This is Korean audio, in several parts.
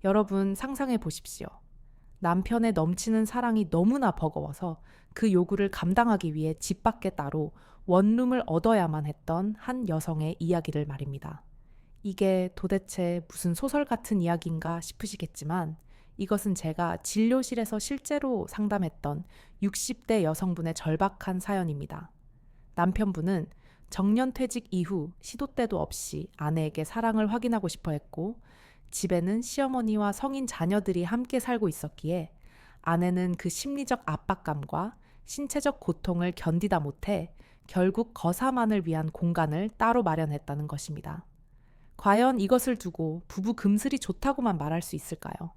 여러분 상상해 보십시오. 남편의 넘치는 사랑이 너무나 버거워서 그 요구를 감당하기 위해 집 밖에 따로 원룸을 얻어야만 했던 한 여성의 이야기를 말입니다. 이게 도대체 무슨 소설 같은 이야기인가 싶으시겠지만 이것은 제가 진료실에서 실제로 상담했던 60대 여성분의 절박한 사연입니다. 남편분은 정년퇴직 이후 시도 때도 없이 아내에게 사랑을 확인하고 싶어 했고 집에는 시어머니와 성인 자녀들이 함께 살고 있었기에 아내는 그 심리적 압박감과 신체적 고통을 견디다 못해 결국 거사만을 위한 공간을 따로 마련했다는 것입니다. 과연 이것을 두고 부부 금슬이 좋다고만 말할 수 있을까요?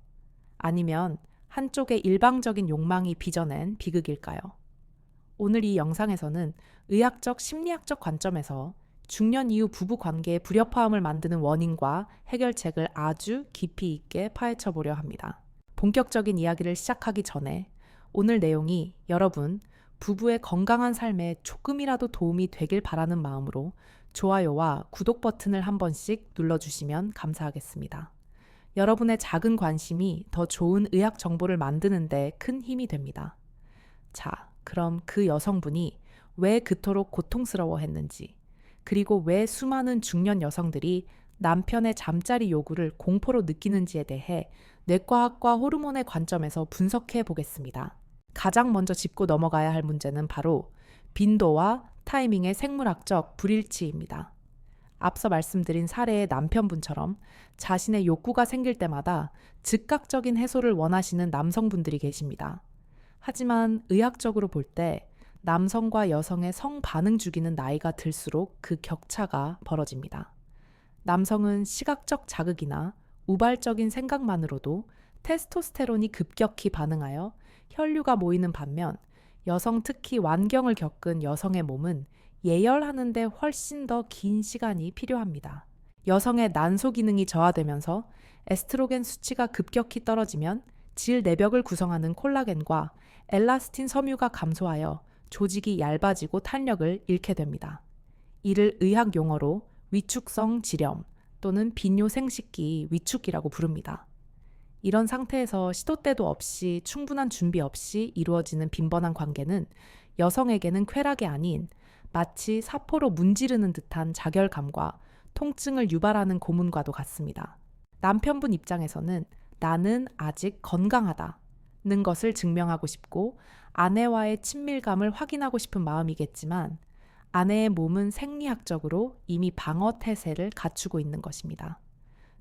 아니면 한쪽의 일방적인 욕망이 빚어낸 비극일까요? 오늘 이 영상에서는 의학적 심리학적 관점에서 중년 이후 부부 관계의 불협화음을 만드는 원인과 해결책을 아주 깊이 있게 파헤쳐 보려 합니다. 본격적인 이야기를 시작하기 전에 오늘 내용이 여러분 부부의 건강한 삶에 조금이라도 도움이 되길 바라는 마음으로 좋아요와 구독 버튼을 한 번씩 눌러주시면 감사하겠습니다. 여러분의 작은 관심이 더 좋은 의학 정보를 만드는 데 큰 힘이 됩니다. 자, 그럼 그 여성분이 왜 그토록 고통스러워했는지, 그리고 왜 수많은 중년 여성들이 남편의 잠자리 요구를 공포로 느끼는지에 대해 뇌과학과 호르몬의 관점에서 분석해 보겠습니다. 가장 먼저 짚고 넘어가야 할 문제는 바로 빈도와 타이밍의 생물학적 불일치입니다. 앞서 말씀드린 사례의 남편분처럼 자신의 욕구가 생길 때마다 즉각적인 해소를 원하시는 남성분들이 계십니다. 하지만 의학적으로 볼 때 남성과 여성의 성반응 주기는 나이가 들수록 그 격차가 벌어집니다. 남성은 시각적 자극이나 우발적인 생각만으로도 테스토스테론이 급격히 반응하여 혈류가 모이는 반면 여성 특히 완경을 겪은 여성의 몸은 예열하는 데 훨씬 더 긴 시간이 필요합니다. 여성의 난소 기능이 저하되면서 에스트로겐 수치가 급격히 떨어지면 질 내벽을 구성하는 콜라겐과 엘라스틴 섬유가 감소하여 조직이 얇아지고 탄력을 잃게 됩니다. 이를 의학 용어로 위축성 지렴 또는 비뇨생식기 위축이라고 부릅니다. 이런 상태에서 시도 때도 없이 충분한 준비 없이 이루어지는 빈번한 관계는 여성에게는 쾌락이 아닌 마치 사포로 문지르는 듯한 자결감과 통증을 유발하는 고문과도 같습니다. 남편분 입장에서는 나는 아직 건강하다는 것을 증명하고 싶고 아내와의 친밀감을 확인하고 싶은 마음이겠지만 아내의 몸은 생리학적으로 이미 방어 태세를 갖추고 있는 것입니다.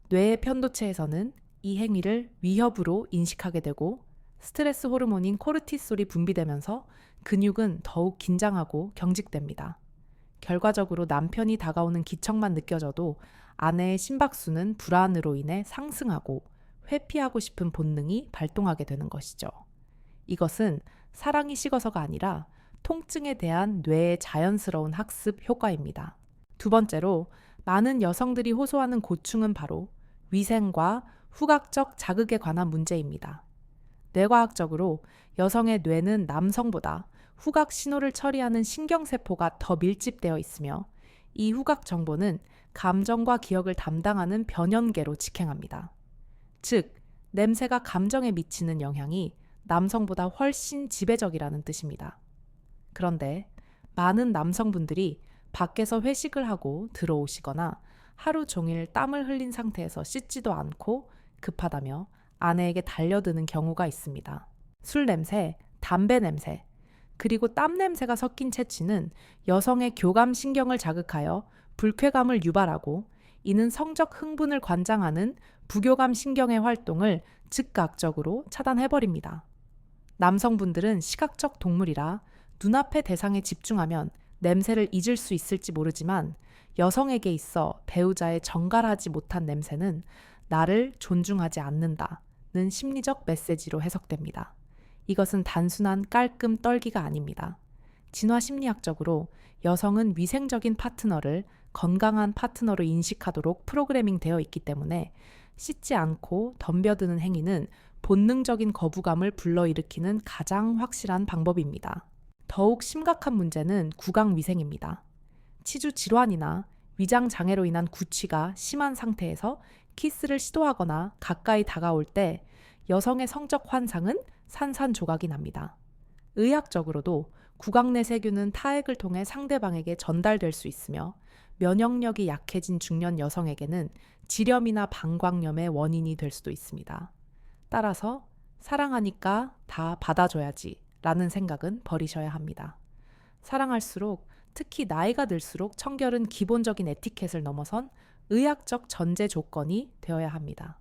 뇌의 편도체에서는 이 행위를 위협으로 인식하게 되고 스트레스 호르몬인 코르티솔이 분비되면서 근육은 더욱 긴장하고 경직됩니다. 결과적으로 남편이 다가오는 기척만 느껴져도 아내의 심박수는 불안으로 인해 상승하고 회피하고 싶은 본능이 발동하게 되는 것이죠. 이것은 사랑이 식어서가 아니라 통증에 대한 뇌의 자연스러운 학습 효과입니다. 두 번째로 많은 여성들이 호소하는 고충은 바로 위생과 후각적 자극에 관한 문제입니다. 뇌과학적으로 여성의 뇌는 남성보다 후각 신호를 처리하는 신경세포가 더 밀집되어 있으며 이 후각 정보는 감정과 기억을 담당하는 변연계로 직행합니다. 즉, 냄새가 감정에 미치는 영향이 남성보다 훨씬 지배적이라는 뜻입니다. 그런데 많은 남성분들이 밖에서 회식을 하고 들어오시거나 하루 종일 땀을 흘린 상태에서 씻지도 않고 급하다며 아내에게 달려드는 경우가 있습니다. 술 냄새, 담배 냄새, 그리고 땀 냄새가 섞인 채취는 여성의 교감 신경을 자극하여 불쾌감을 유발하고 이는 성적 흥분을 관장하는 부교감 신경의 활동을 즉각적으로 차단해버립니다. 남성분들은 시각적 동물이라 눈앞의 대상에 집중하면 냄새를 잊을 수 있을지 모르지만 여성에게 있어 배우자의 정갈하지 못한 냄새는 나를 존중하지 않는다는 심리적 메시지로 해석됩니다. 이것은 단순한 깔끔 떨기가 아닙니다. 진화 심리학적으로 여성은 위생적인 파트너를 건강한 파트너로 인식하도록 프로그래밍 되어 있기 때문에 씻지 않고 덤벼드는 행위는 본능적인 거부감을 불러일으키는 가장 확실한 방법입니다. 더욱 심각한 문제는 구강 위생입니다. 치주 질환이나 위장 장애로 인한 구취가 심한 상태에서 키스를 시도하거나 가까이 다가올 때 여성의 성적 환상은 산산조각이 납니다. 의학적으로도 구강 내 세균은 타액을 통해 상대방에게 전달될 수 있으며 면역력이 약해진 중년 여성에게는 지렴이나 방광염의 원인이 될 수도 있습니다. 따라서 사랑하니까 다 받아줘야지 라는 생각은 버리셔야 합니다. 사랑할수록, 특히 나이가 들수록 청결은 기본적인 에티켓을 넘어선 의학적 전제 조건이 되어야 합니다.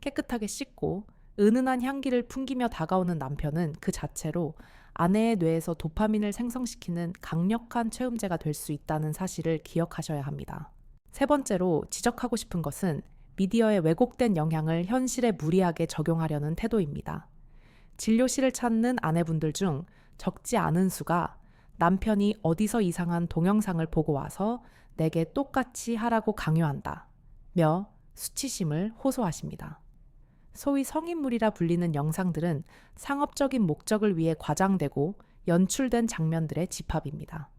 깨끗하게 씻고 은은한 향기를 풍기며 다가오는 남편은 그 자체로 아내의 뇌에서 도파민을 생성시키는 강력한 체험제가 될 수 있다는 사실을 기억하셔야 합니다. 세 번째로 지적하고 싶은 것은 미디어의 왜곡된 영향을 현실에 무리하게 적용하려는 태도입니다. 진료실을 찾는 아내분들 중 적지 않은 수가 남편이 어디서 이상한 동영상을 보고 와서 내게 똑같이 하라고 강요한다 며 수치심을 호소하십니다. 소위 성인물이라 불리는 영상들은 상업적인 목적을 위해 과장되고 연출된 장면들의 집합입니다.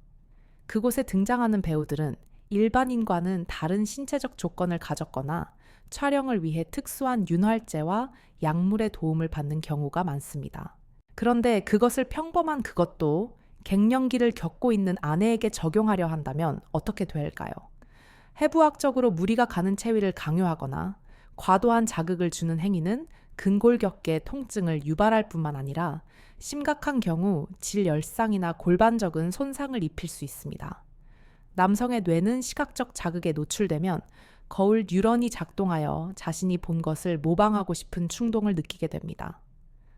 그곳에 등장하는 배우들은 일반인과는 다른 신체적 조건을 가졌거나 촬영을 위해 특수한 윤활제와 약물의 도움을 받는 경우가 많습니다. 그런데 그것을 평범한 그것도 갱년기를 겪고 있는 아내에게 적용하려 한다면 어떻게 될까요? 해부학적으로 무리가 가는 체위를 강요하거나 과도한 자극을 주는 행위는 근골격계 통증을 유발할 뿐만 아니라 심각한 경우 질열상이나 골반적인 손상을 입힐 수 있습니다. 남성의 뇌는 시각적 자극에 노출되면 거울 뉴런이 작동하여 자신이 본 것을 모방하고 싶은 충동을 느끼게 됩니다.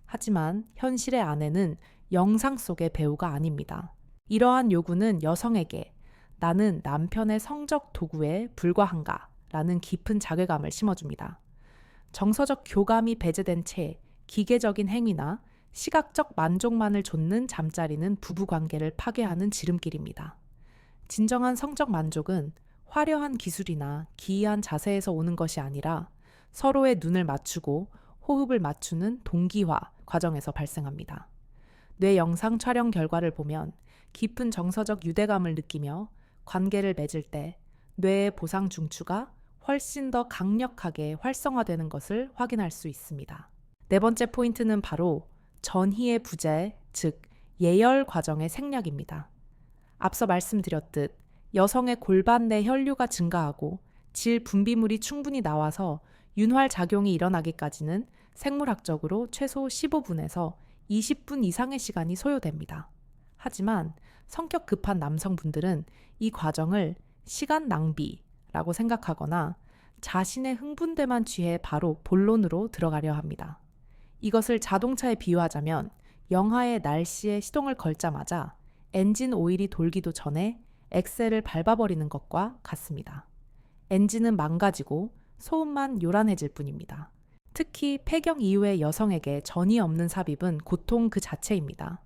하지만 현실의 아내는 영상 속의 배우가 아닙니다. 이러한 요구는 여성에게 나는 남편의 성적 도구에 불과한가 라는 깊은 자괴감을 심어줍니다. 정서적 교감이 배제된 채 기계적인 행위나 시각적 만족만을 좇는 잠자리는 부부관계를 파괴하는 지름길입니다. 진정한 성적 만족은 화려한 기술이나 기이한 자세에서 오는 것이 아니라 서로의 눈을 맞추고 호흡을 맞추는 동기화 과정에서 발생합니다. 뇌 영상 촬영 결과를 보면 깊은 정서적 유대감을 느끼며 관계를 맺을 때 뇌의 보상 중추가 훨씬 더 강력하게 활성화되는 것을 확인할 수 있습니다. 네 번째 포인트는 바로 전희의 부재, 즉 예열 과정의 생략입니다. 앞서 말씀드렸듯 여성의 골반 내 혈류가 증가하고 질 분비물이 충분히 나와서 윤활 작용이 일어나기까지는 생물학적으로 최소 15분에서 20분 이상의 시간이 소요됩니다. 하지만 성격 급한 남성분들은 이 과정을 시간 낭비라고 생각하거나 자신의 흥분됨만 취해 바로 본론으로 들어가려 합니다. 이것을 자동차에 비유하자면 영하의 날씨에 시동을 걸자마자 엔진 오일이 돌기도 전에 엑셀을 밟아버리는 것과 같습니다. 엔진은 망가지고 소음만 요란해질 뿐입니다. 특히 폐경 이후의 여성에게 전이 없는 삽입은 고통 그 자체입니다.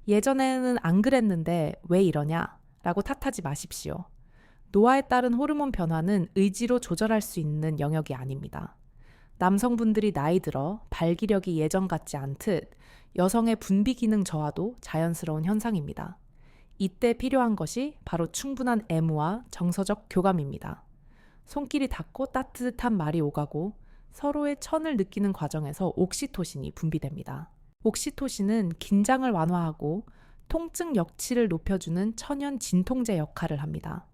예전에는 안 그랬는데 왜 이러냐? 라고 탓하지 마십시오. 노화에 따른 호르몬 변화는 의지로 조절할 수 있는 영역이 아닙니다. 남성분들이 나이 들어 발기력이 예전 같지 않듯 여성의 분비 기능 저하도 자연스러운 현상입니다. 이때 필요한 것이 바로 충분한 애무와 정서적 교감입니다. 손길이 닿고 따뜻한 말이 오가고 서로의 천을 느끼는 과정에서 옥시토신이 분비됩니다. 옥시토신은 긴장을 완화하고 통증 역치를 높여주는 천연 진통제 역할을 합니다.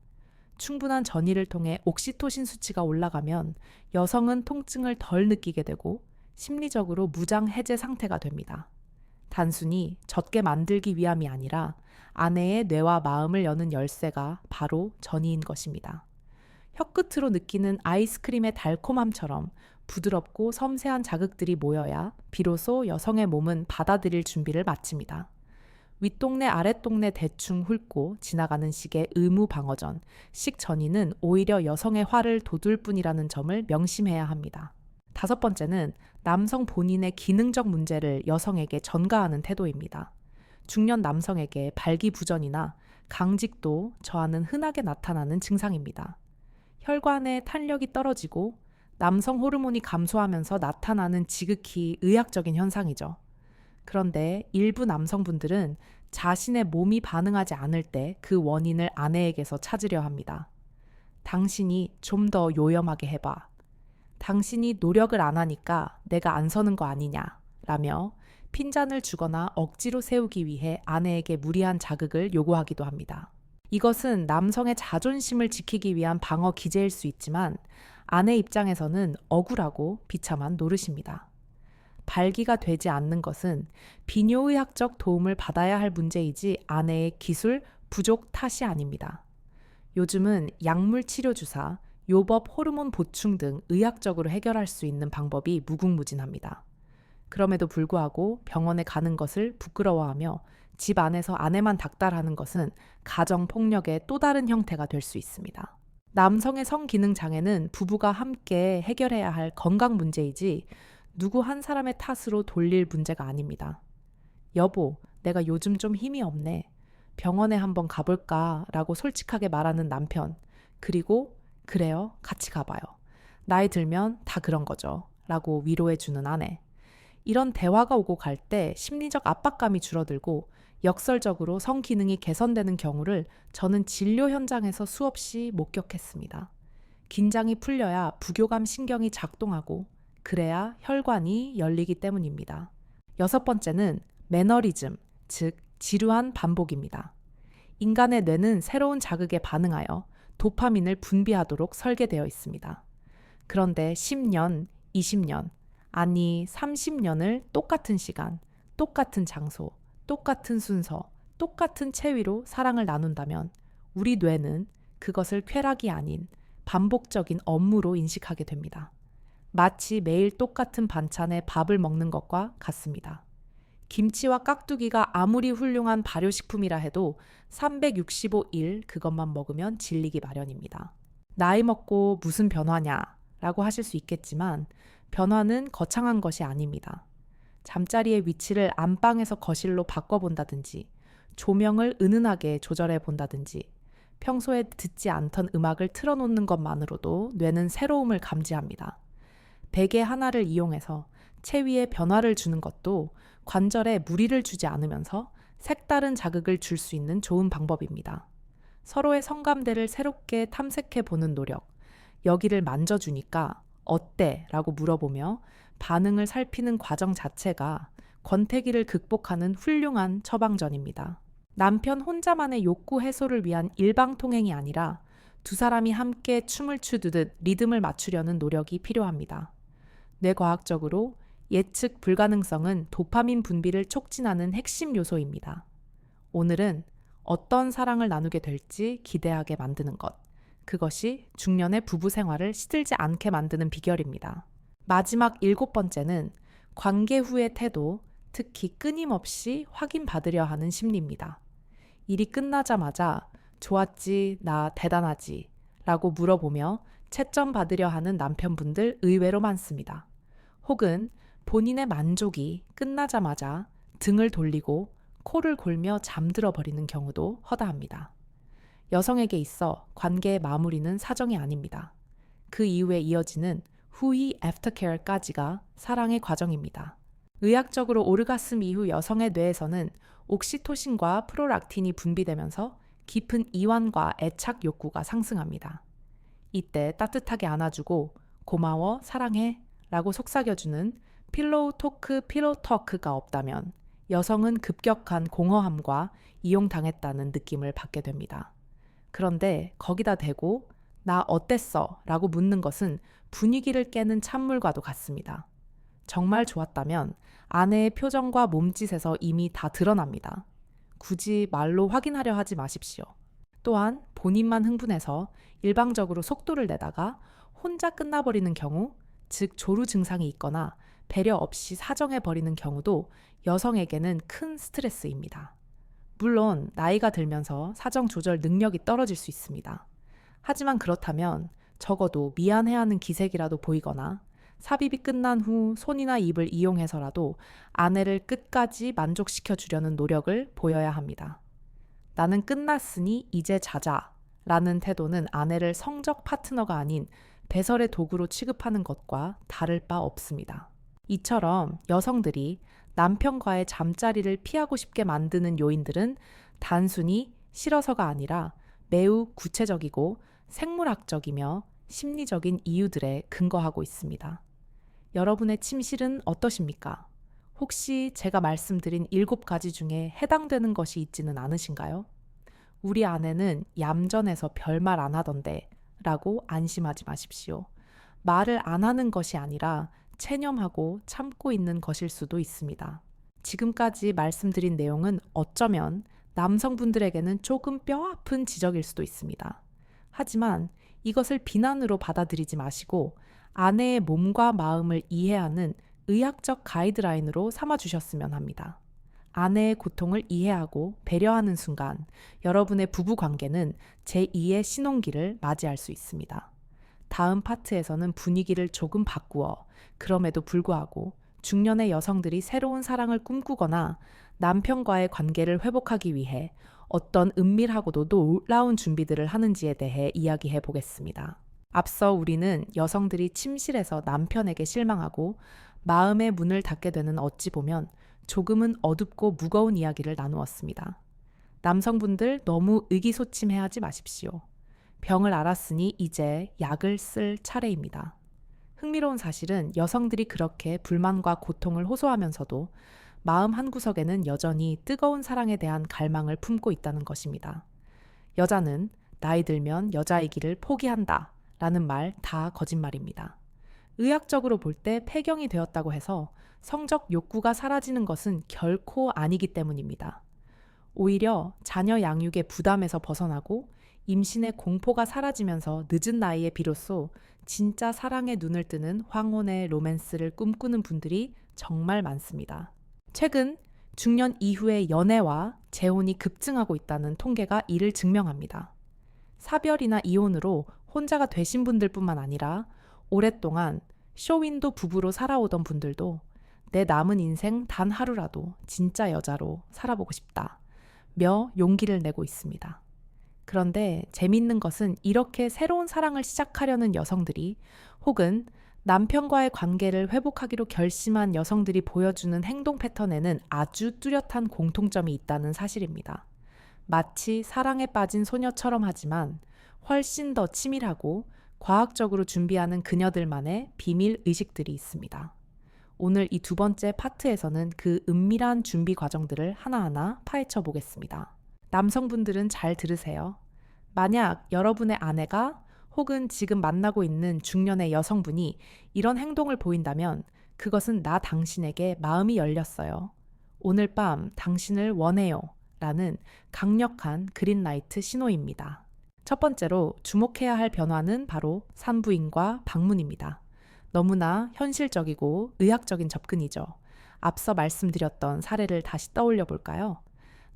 충분한 전이를 통해 옥시토신 수치가 올라가면 여성은 통증을 덜 느끼게 되고 심리적으로 무장 해제 상태가 됩니다. 단순히 젖게 만들기 위함이 아니라 아내의 뇌와 마음을 여는 열쇠가 바로 전이인 것입니다. 혀끝으로 느끼는 아이스크림의 달콤함처럼 부드럽고 섬세한 자극들이 모여야 비로소 여성의 몸은 받아들일 준비를 마칩니다. 윗동네 아랫동네 대충 훑고 지나가는 식의 의무 방어전, 식전이는 오히려 여성의 화를 돋울 뿐이라는 점을 명심해야 합니다. 다섯 번째는 남성 본인의 기능적 문제를 여성에게 전가하는 태도입니다. 중년 남성에게 발기부전이나 강직도, 저하는 흔하게 나타나는 증상입니다. 혈관의 탄력이 떨어지고 남성 호르몬이 감소하면서 나타나는 지극히 의학적인 현상이죠. 그런데 일부 남성분들은 자신의 몸이 반응하지 않을 때 그 원인을 아내에게서 찾으려 합니다. 당신이 좀 더 요염하게 해봐. 당신이 노력을 안 하니까 내가 안 서는 거 아니냐. 라며 핀잔을 주거나 억지로 세우기 위해 아내에게 무리한 자극을 요구하기도 합니다. 이것은 남성의 자존심을 지키기 위한 방어 기제일 수 있지만 아내 입장에서는 억울하고 비참한 노릇입니다. 발기가 되지 않는 것은 비뇨의학적 도움을 받아야 할 문제이지 아내의 기술 부족 탓이 아닙니다. 요즘은 약물 치료 주사, 요법 호르몬 보충 등 의학적으로 해결할 수 있는 방법이 무궁무진합니다. 그럼에도 불구하고 병원에 가는 것을 부끄러워하며 집 안에서 아내만 닥달하는 것은 가정폭력의 또 다른 형태가 될 수 있습니다. 남성의 성기능 장애는 부부가 함께 해결해야 할 건강 문제이지 누구 한 사람의 탓으로 돌릴 문제가 아닙니다. 여보, 내가 요즘 좀 힘이 없네. 병원에 한번 가볼까? 라고 솔직하게 말하는 남편. 그리고 그래요, 같이 가봐요. 나이 들면 다 그런 거죠. 라고 위로해주는 아내. 이런 대화가 오고 갈 때 심리적 압박감이 줄어들고 역설적으로 성기능이 개선되는 경우를 저는 진료 현장에서 수없이 목격했습니다. 긴장이 풀려야 부교감 신경이 작동하고 그래야 혈관이 열리기 때문입니다. 6번째는 매너리즘, 즉 지루한 반복입니다. 인간의 뇌는 새로운 자극에 반응하여 도파민을 분비하도록 설계되어 있습니다. 그런데 10년, 20년, 아니 30년을 똑같은 시간, 똑같은 장소, 똑같은 순서, 똑같은 체위로 사랑을 나눈다면 우리 뇌는 그것을 쾌락이 아닌 반복적인 업무로 인식하게 됩니다. 마치 매일 똑같은 반찬에 밥을 먹는 것과 같습니다. 김치와 깍두기가 아무리 훌륭한 발효식품이라 해도 365일 그것만 먹으면 질리기 마련입니다. 나이 먹고 무슨 변화냐? 라고 하실 수 있겠지만 변화는 거창한 것이 아닙니다. 잠자리의 위치를 안방에서 거실로 바꿔본다든지 조명을 은은하게 조절해 본다든지 평소에 듣지 않던 음악을 틀어놓는 것만으로도 뇌는 새로움을 감지합니다. 베개 하나를 이용해서 체위에 변화를 주는 것도 관절에 무리를 주지 않으면서 색다른 자극을 줄 수 있는 좋은 방법입니다. 서로의 성감대를 새롭게 탐색해 보는 노력, 여기를 만져주니까 어때? 라고 물어보며 반응을 살피는 과정 자체가 권태기를 극복하는 훌륭한 처방전입니다. 남편 혼자만의 욕구 해소를 위한 일방통행이 아니라 두 사람이 함께 춤을 추듯 리듬을 맞추려는 노력이 필요합니다. 뇌과학적으로 예측 불가능성은 도파민 분비를 촉진하는 핵심 요소입니다. 오늘은 어떤 사랑을 나누게 될지 기대하게 만드는 것. 그것이 중년의 부부 생활을 시들지 않게 만드는 비결입니다. 마지막 7번째는 관계 후의 태도, 특히 끊임없이 확인받으려 하는 심리입니다. 일이 끝나자마자 좋았지, 나 대단하지 라고 물어보며 채점 받으려 하는 남편분들 의외로 많습니다. 혹은 본인의 만족이 끝나자마자 등을 돌리고 코를 골며 잠들어 버리는 경우도 허다합니다. 여성에게 있어 관계의 마무리는 사정이 아닙니다. 그 이후에 이어지는 후위 애프터케어까지가 사랑의 과정입니다. 의학적으로 오르가슴 이후 여성의 뇌에서는 옥시토신과 프로락틴이 분비되면서 깊은 이완과 애착 욕구가 상승합니다. 이때 따뜻하게 안아주고 고마워, 사랑해 라고 속삭여주는 필로우 토크, 필로우 터크가 없다면 여성은 급격한 공허함과 이용당했다는 느낌을 받게 됩니다. 그런데 거기다 대고 나 어땠어? 라고 묻는 것은 분위기를 깨는 찬물과도 같습니다. 정말 좋았다면 아내의 표정과 몸짓에서 이미 다 드러납니다. 굳이 말로 확인하려 하지 마십시오. 또한 본인만 흥분해서 일방적으로 속도를 내다가 혼자 끝나버리는 경우, 즉 조루 증상이 있거나 배려 없이 사정해버리는 경우도 여성에게는 큰 스트레스입니다. 물론 나이가 들면서 사정 조절 능력이 떨어질 수 있습니다. 하지만 그렇다면 적어도 미안해하는 기색이라도 보이거나 삽입이 끝난 후 손이나 입을 이용해서라도 아내를 끝까지 만족시켜 주려는 노력을 보여야 합니다. 나는 끝났으니 이제 자자 라는 태도는 아내를 성적 파트너가 아닌 배설의 도구로 취급하는 것과 다를 바 없습니다. 이처럼 여성들이 남편과의 잠자리를 피하고 싶게 만드는 요인들은 단순히 싫어서가 아니라 매우 구체적이고 생물학적이며 심리적인 이유들에 근거하고 있습니다. 여러분의 침실은 어떠십니까? 혹시 제가 말씀드린 7가지 중에 해당되는 것이 있지는 않으신가요? 우리 아내는 얌전해서 별말 안 하던데 라고 안심하지 마십시오. 말을 안 하는 것이 아니라 체념하고 참고 있는 것일 수도 있습니다. 지금까지 말씀드린 내용은 어쩌면 남성분들에게는 조금 뼈아픈 지적일 수도 있습니다. 하지만 이것을 비난으로 받아들이지 마시고 아내의 몸과 마음을 이해하는 의학적 가이드라인으로 삼아주셨으면 합니다. 아내의 고통을 이해하고 배려하는 순간 여러분의 부부 관계는 제2의 신혼기를 맞이할 수 있습니다. 다음 파트에서는 분위기를 조금 바꾸어 그럼에도 불구하고 중년의 여성들이 새로운 사랑을 꿈꾸거나 남편과의 관계를 회복하기 위해 어떤 은밀하고도 놀라운 준비들을 하는지에 대해 이야기해 보겠습니다. 앞서 우리는 여성들이 침실에서 남편에게 실망하고 마음의 문을 닫게 되는 어찌 보면 조금은 어둡고 무거운 이야기를 나누었습니다. 남성분들 너무 의기소침해하지 마십시오. 병을 알았으니 이제 약을 쓸 차례입니다. 흥미로운 사실은 여성들이 그렇게 불만과 고통을 호소하면서도 마음 한구석에는 여전히 뜨거운 사랑에 대한 갈망을 품고 있다는 것입니다. 여자는 나이 들면 여자이기를 포기한다 라는 말 다 거짓말입니다. 의학적으로 볼 때 폐경이 되었다고 해서 성적 욕구가 사라지는 것은 결코 아니기 때문입니다. 오히려 자녀 양육의 부담에서 벗어나고 임신의 공포가 사라지면서 늦은 나이에 비로소 진짜 사랑에 눈을 뜨는 황혼의 로맨스를 꿈꾸는 분들이 정말 많습니다. 최근 중년 이후의 연애와 재혼이 급증하고 있다는 통계가 이를 증명합니다. 사별이나 이혼으로 혼자가 되신 분들뿐만 아니라 오랫동안 쇼윈도 부부로 살아오던 분들도 내 남은 인생 단 하루라도 진짜 여자로 살아보고 싶다며 용기를 내고 있습니다. 그런데 재밌는 것은 이렇게 새로운 사랑을 시작하려는 여성들이 혹은 남편과의 관계를 회복하기로 결심한 여성들이 보여주는 행동 패턴에는 아주 뚜렷한 공통점이 있다는 사실입니다. 마치 사랑에 빠진 소녀처럼 하지만 훨씬 더 치밀하고 과학적으로 준비하는 그녀들만의 비밀 의식들이 있습니다. 오늘 이 2번째 파트에서는 그 은밀한 준비 과정들을 하나하나 파헤쳐 보겠습니다. 남성분들은 잘 들으세요. 만약 여러분의 아내가 혹은 지금 만나고 있는 중년의 여성분이 이런 행동을 보인다면 그것은 나 당신에게 마음이 열렸어요. 오늘 밤 당신을 원해요. 라는 강력한 그린라이트 신호입니다. 첫 번째로 주목해야 할 변화는 바로 산부인과 방문입니다. 너무나 현실적이고 의학적인 접근이죠. 앞서 말씀드렸던 사례를 다시 떠올려 볼까요?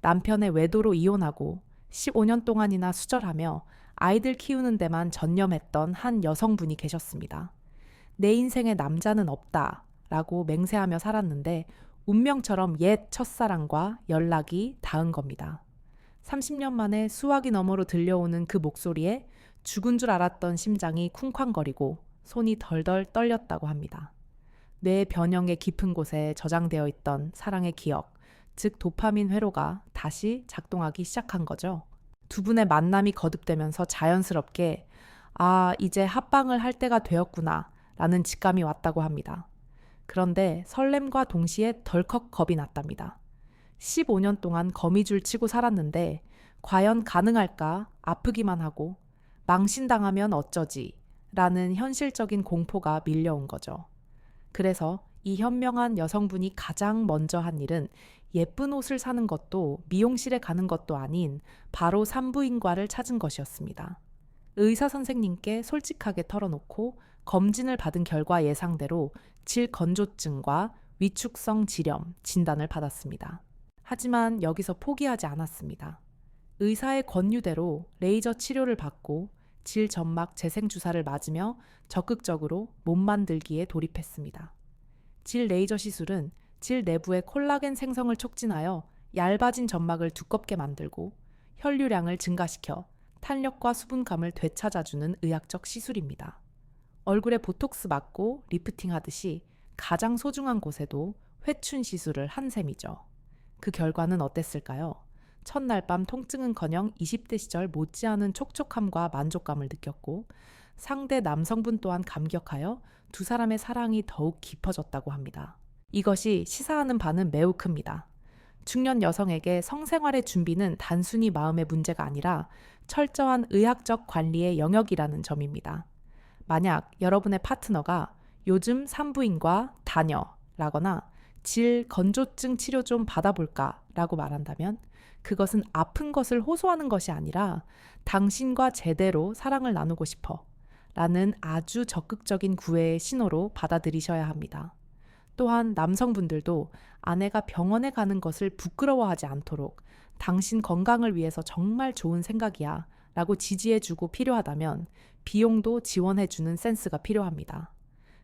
남편의 외도로 이혼하고 15년 동안이나 수절하며 아이들 키우는 데만 전념했던 한 여성분이 계셨습니다. 내 인생에 남자는 없다 라고 맹세하며 살았는데 운명처럼 옛 첫사랑과 연락이 닿은 겁니다. 30년 만에 수화기 너머로 들려오는 그 목소리에 죽은 줄 알았던 심장이 쿵쾅거리고 손이 덜덜 떨렸다고 합니다. 뇌 변형의 깊은 곳에 저장되어 있던 사랑의 기억, 즉 도파민 회로가 다시 작동하기 시작한 거죠. 두 분의 만남이 거듭되면서 자연스럽게 이제 합방을 할 때가 되었구나 라는 직감이 왔다고 합니다. 그런데 설렘과 동시에 덜컥 겁이 났답니다. 15년 동안 거미줄 치고 살았는데 과연 가능할까 아프기만 하고 망신당하면 어쩌지 라는 현실적인 공포가 밀려온 거죠. 그래서 이 현명한 여성분이 가장 먼저 한 일은 예쁜 옷을 사는 것도 미용실에 가는 것도 아닌 바로 산부인과를 찾은 것이었습니다. 의사 선생님께 솔직하게 털어놓고 검진을 받은 결과 예상대로 질건조증과 위축성 지렴 진단을 받았습니다. 하지만 여기서 포기하지 않았습니다. 의사의 권유대로 레이저 치료를 받고 질점막 재생주사를 맞으며 적극적으로 몸 만들기에 돌입했습니다. 질 레이저 시술은 질 내부의 콜라겐 생성을 촉진하여 얇아진 점막을 두껍게 만들고 혈류량을 증가시켜 탄력과 수분감을 되찾아주는 의학적 시술입니다. 얼굴에 보톡스 맞고 리프팅 하듯이 가장 소중한 곳에도 회춘 시술을 한 셈이죠. 그 결과는 어땠을까요? 첫날 밤 통증은커녕 20대 시절 못지않은 촉촉함과 만족감을 느꼈고 상대 남성분 또한 감격하여 두 사람의 사랑이 더욱 깊어졌다고 합니다. 이것이 시사하는 바는 매우 큽니다. 중년 여성에게 성생활의 준비는 단순히 마음의 문제가 아니라 철저한 의학적 관리의 영역이라는 점입니다. 만약 여러분의 파트너가 요즘 산부인과 다녀라거나 질 건조증 치료 좀 받아볼까 라고 말한다면 그것은 아픈 것을 호소하는 것이 아니라 당신과 제대로 사랑을 나누고 싶어 라는 아주 적극적인 구애의 신호로 받아들이셔야 합니다. 또한 남성분들도 아내가 병원에 가는 것을 부끄러워하지 않도록 당신 건강을 위해서 정말 좋은 생각이야 라고 지지해주고 필요하다면 비용도 지원해주는 센스가 필요합니다.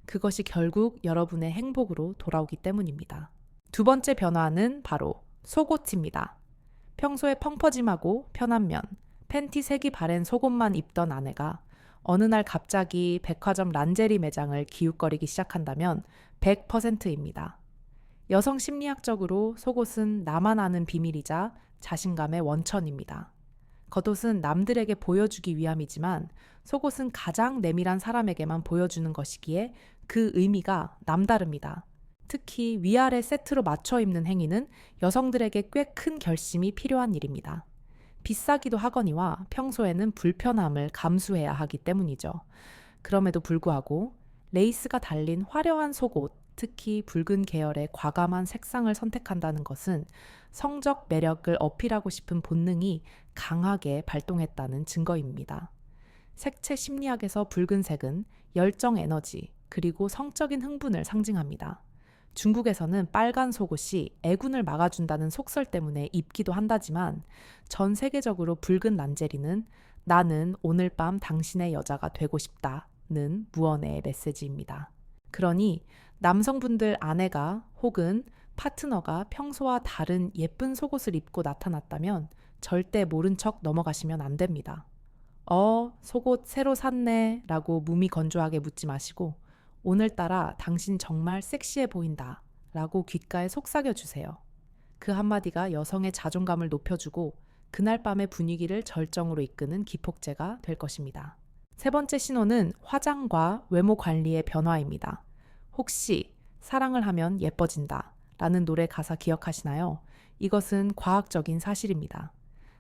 그것이 결국 여러분의 행복으로 돌아오기 때문입니다. 두 번째 변화는 바로 속옷입니다. 평소에 펑퍼짐하고 편한 면, 팬티 색이 바랜 속옷만 입던 아내가 어느 날 갑자기 백화점 란제리 매장을 기웃거리기 시작한다면 100%입니다. 여성 심리학적으로 속옷은 나만 아는 비밀이자 자신감의 원천입니다. 겉옷은 남들에게 보여주기 위함이지만 속옷은 가장 내밀한 사람에게만 보여주는 것이기에 그 의미가 남다릅니다. 특히 위아래 세트로 맞춰 입는 행위는 여성들에게 꽤 큰 결심이 필요한 일입니다. 비싸기도 하거니와 평소에는 불편함을 감수해야 하기 때문이죠. 그럼에도 불구하고 레이스가 달린 화려한 속옷, 특히 붉은 계열의 과감한 색상을 선택한다는 것은 성적 매력을 어필하고 싶은 본능이 강하게 발동했다는 증거입니다. 색채 심리학에서 붉은색은 열정 에너지, 그리고 성적인 흥분을 상징합니다. 중국에서는 빨간 속옷이 애군을 막아준다는 속설 때문에 입기도 한다지만 전 세계적으로 붉은 란제리는 나는 오늘 밤 당신의 여자가 되고 싶다는 무언의 메시지입니다. 그러니 남성분들 아내가 혹은 파트너가 평소와 다른 예쁜 속옷을 입고 나타났다면 절대 모른 척 넘어가시면 안 됩니다. 속옷 새로 샀네 라고 무미건조하게 묻지 마시고 오늘따라 당신 정말 섹시해 보인다 라고 귓가에 속삭여 주세요. 그 한마디가 여성의 자존감을 높여주고 그날 밤의 분위기를 절정으로 이끄는 기폭제가 될 것입니다. 세 번째 신호는 화장과 외모 관리의 변화입니다. 혹시 사랑을 하면 예뻐진다 라는 노래 가사 기억하시나요? 이것은 과학적인 사실입니다.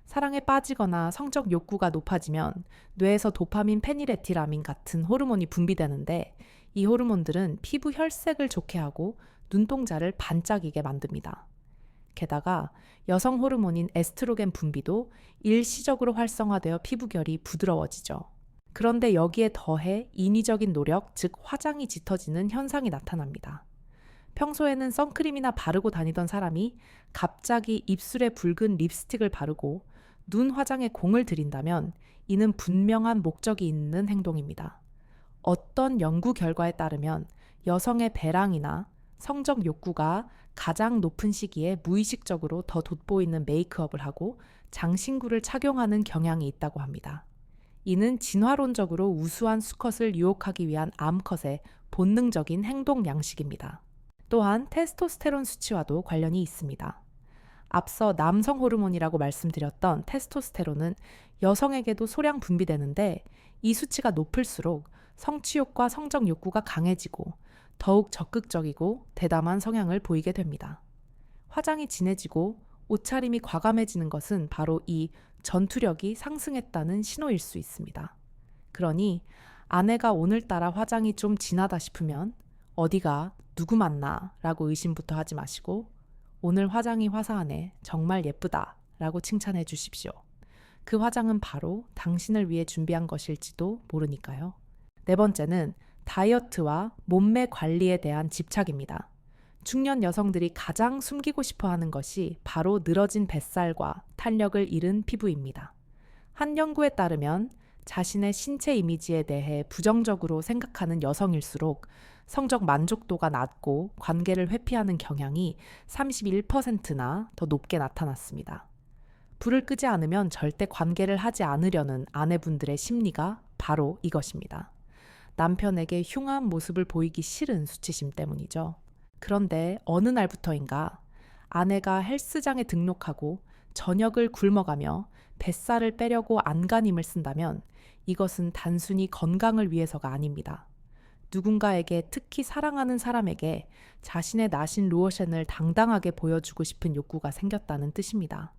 사랑에 빠지거나 성적 욕구가 높아지면 뇌에서 도파민, 페니레티라민 같은 호르몬이 분비되는데 이 호르몬들은 피부 혈색을 좋게 하고 눈동자를 반짝이게 만듭니다. 게다가 여성 호르몬인 에스트로겐 분비도 일시적으로 활성화되어 피부결이 부드러워지죠. 그런데 여기에 더해 인위적인 노력, 즉 화장이 짙어지는 현상이 나타납니다. 평소에는 선크림이나 바르고 다니던 사람이 갑자기 입술에 붉은 립스틱을 바르고 눈 화장에 공을 들인다면 이는 분명한 목적이 있는 행동입니다. 어떤 연구 결과에 따르면 여성의 배랑이나 성적 욕구가 가장 높은 시기에 무의식적으로 더 돋보이는 메이크업을 하고 장신구를 착용하는 경향이 있다고 합니다. 이는 진화론적으로 우수한 수컷을 유혹하기 위한 암컷의 본능적인 행동 양식입니다. 또한 테스토스테론 수치와도 관련이 있습니다. 앞서 남성 호르몬이라고 말씀드렸던 테스토스테론은 여성에게도 소량 분비되는데 이 수치가 높을수록 성취욕과 성적 욕구가 강해지고 더욱 적극적이고 대담한 성향을 보이게 됩니다. 화장이 진해지고 옷차림이 과감해지는 것은 바로 이 전투력이 상승했다는 신호일 수 있습니다. 그러니 아내가 오늘따라 화장이 좀 진하다 싶으면 어디가 누구 만나 라고 의심부터 하지 마시고 오늘 화장이 화사하네, 정말 예쁘다 라고 칭찬해 주십시오. 그 화장은 바로 당신을 위해 준비한 것일지도 모르니까요. 네 번째는 다이어트와 몸매 관리에 대한 집착입니다. 중년 여성들이 가장 숨기고 싶어 하는 것이 바로 늘어진 뱃살과 탄력을 잃은 피부입니다. 한 연구에 따르면 자신의 신체 이미지에 대해 부정적으로 생각하는 여성일수록 성적 만족도가 낮고 관계를 회피하는 경향이 31%나 더 높게 나타났습니다. 불을 끄지 않으면 절대 관계를 하지 않으려는 아내분들의 심리가 바로 이것입니다. 남편에게 흉한 모습을 보이기 싫은 수치심 때문이죠. 그런데 어느 날부터인가 아내가 헬스장에 등록하고 저녁을 굶어가며 뱃살을 빼려고 안간힘을 쓴다면 이것은 단순히 건강을 위해서가 아닙니다. 누군가에게, 특히 사랑하는 사람에게 자신의 나신 루어셴을 당당하게 보여주고 싶은 욕구가 생겼다는 뜻입니다.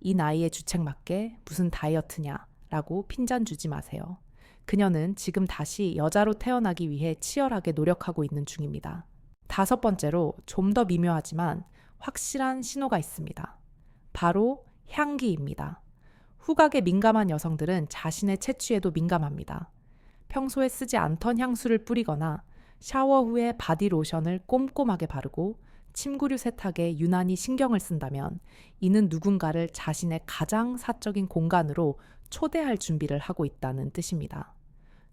이 나이에 주책맞게 무슨 다이어트냐 라고 핀잔 주지 마세요. 그녀는 지금 다시 여자로 태어나기 위해 치열하게 노력하고 있는 중입니다. 5번째로 좀 더 미묘하지만 확실한 신호가 있습니다. 바로 향기입니다. 후각에 민감한 여성들은 자신의 체취에도 민감합니다. 평소에 쓰지 않던 향수를 뿌리거나 샤워 후에 바디로션을 꼼꼼하게 바르고 침구류 세탁에 유난히 신경을 쓴다면 이는 누군가를 자신의 가장 사적인 공간으로 초대할 준비를 하고 있다는 뜻입니다.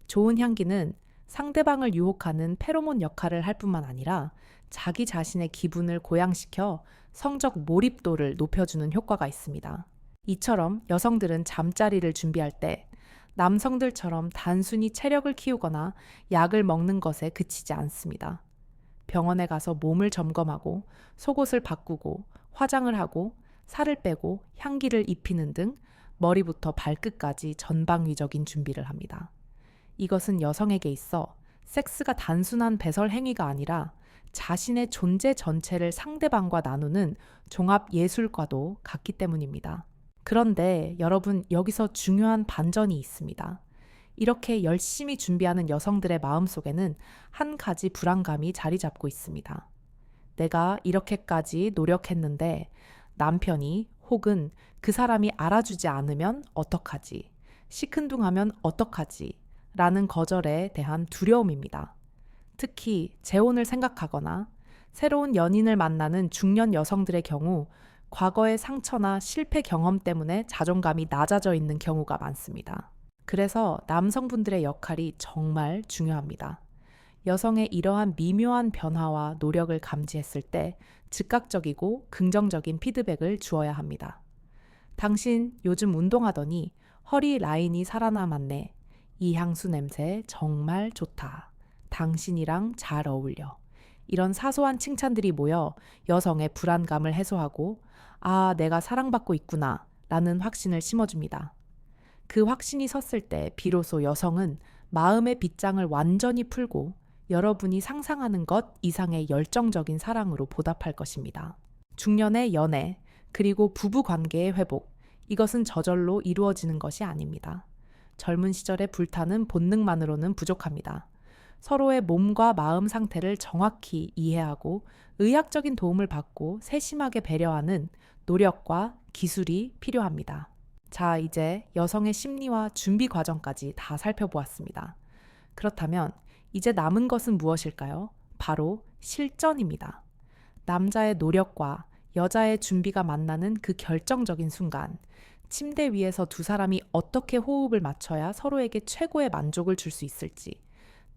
좋은 향기는 상대방을 유혹하는 페로몬 역할을 할 뿐만 아니라 자기 자신의 기분을 고양시켜 성적 몰입도를 높여주는 효과가 있습니다. 이처럼 여성들은 잠자리를 준비할 때 남성들처럼 단순히 체력을 키우거나 약을 먹는 것에 그치지 않습니다. 병원에 가서 몸을 점검하고 속옷을 바꾸고 화장을 하고 살을 빼고 향기를 입히는 등 머리부터 발끝까지 전방위적인 준비를 합니다. 이것은 여성에게 있어 섹스가 단순한 배설 행위가 아니라 자신의 존재 전체를 상대방과 나누는 종합 예술과도 같기 때문입니다. 그런데 여러분, 여기서 중요한 반전이 있습니다. 이렇게 열심히 준비하는 여성들의 마음속에는 한 가지 불안감이 자리 잡고 있습니다. 내가 이렇게까지 노력했는데 남편이 혹은 그 사람이 알아주지 않으면 어떡하지? 시큰둥하면 어떡하지? 라는 거절에 대한 두려움입니다. 특히 재혼을 생각하거나 새로운 연인을 만나는 중년 여성들의 경우 과거의 상처나 실패 경험 때문에 자존감이 낮아져 있는 경우가 많습니다. 그래서 남성분들의 역할이 정말 중요합니다. 여성의 이러한 미묘한 변화와 노력을 감지했을 때 즉각적이고 긍정적인 피드백을 주어야 합니다. 당신 요즘 운동하더니 허리 라인이 살아남았네. 이 향수 냄새 정말 좋다. 당신이랑 잘 어울려. 이런 사소한 칭찬들이 모여 여성의 불안감을 해소하고 아, 내가 사랑받고 있구나 라는 확신을 심어줍니다. 그 확신이 섰을 때 비로소 여성은 마음의 빗장을 완전히 풀고 여러분이 상상하는 것 이상의 열정적인 사랑으로 보답할 것입니다. 중년의 연애, 그리고 부부 관계의 회복, 이것은 저절로 이루어지는 것이 아닙니다. 젊은 시절의 불타는 본능만으로는 부족합니다. 서로의 몸과 마음 상태를 정확히 이해하고 의학적인 도움을 받고 세심하게 배려하는 노력과 기술이 필요합니다. 자, 이제 여성의 심리와 준비 과정까지 다 살펴보았습니다. 그렇다면 이제 남은 것은 무엇일까요? 바로 실전입니다. 남자의 노력과 여자의 준비가 만나는 그 결정적인 순간, 침대 위에서 두 사람이 어떻게 호흡을 맞춰야 서로에게 최고의 만족을 줄 수 있을지,